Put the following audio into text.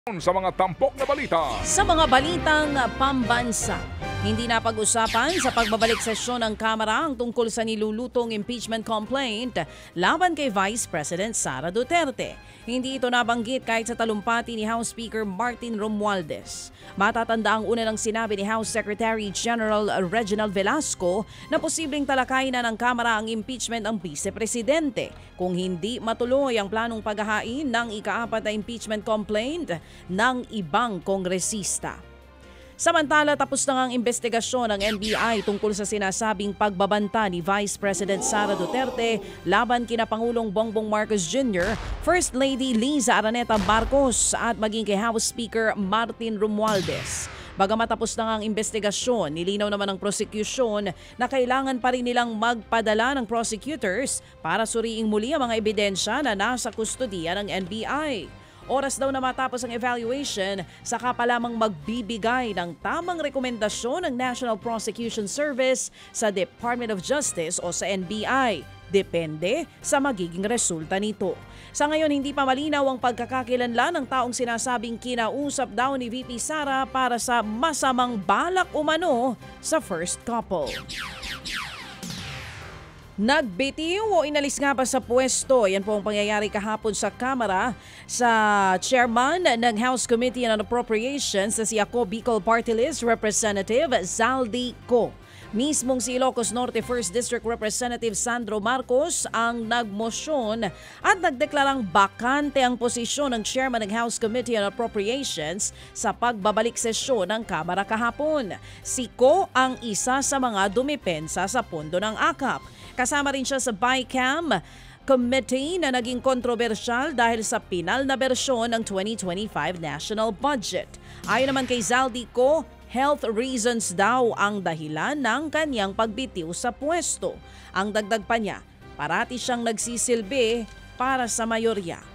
Sa mga tampok na balita. Sa mga balitang pambansa, hindi na pag-usapan sa pagbabalik sesyon ng Kamara ang tungkol sa nilulutong impeachment complaint laban kay Vice President Sara Duterte. Hindi ito nabanggit kahit sa talumpati ni House Speaker Martin Romualdez. Matatanda ang una ng sinabi ni House Secretary General Reginald Velasco na posibleng talakayin na ng Kamara ang impeachment ng Vice Presidente kung hindi matuloy ang planong paghahain ng ika-4 na impeachment complaint ng ibang kongresista. Samantala, tapos na ang investigasyon ng NBI tungkol sa sinasabing pagbabanta ni Vice President Sara Duterte laban kina Pangulong Bongbong Marcos Jr., First Lady Liza Araneta Marcos at maging kay House Speaker Martin Romualdez. Bagamat tapos na ang investigasyon, nilinaw naman ng prosecution na kailangan pa rin nilang magpadala ng prosecutors para suriing muli ang mga ebidensya na nasa kustodiya ng NBI. Oras daw na matapos ang evaluation, saka pa lamang magbibigay ng tamang rekomendasyon ng National Prosecution Service sa Department of Justice o sa NBI. Depende sa magiging resulta nito. Sa ngayon, hindi pa malinaw ang pagkakakilanlan ng taong sinasabing kinausap daw ni VP Sara para sa masamang balak umano sa first couple. Nagbitiw o inalis nga ba sa pwesto? Yan po ang pangyayari kahapon sa Kamara sa chairman ng House Committee on Appropriations sa si Ako Bicol Party List Representative Zaldy Co. Mismong si Ilocos Norte 1st District Representative Sandro Marcos ang nagmosyon at nagdeklarang bakante ang posisyon ng chairman ng House Committee on Appropriations sa pagbabalik sesyon ng Kamara kahapon. Si Co ang isa sa mga dumipensa sa pondo ng AKAP. Kasama rin siya sa BICAM committee na naging kontrobersyal dahil sa pinal na bersyon ng 2025 national budget. Ayon naman kay Zaldy Co, health reasons daw ang dahilan ng kanyang pagbitiw sa pwesto. Ang dagdag pa niya, parati siyang nagsisilbi para sa mayorya.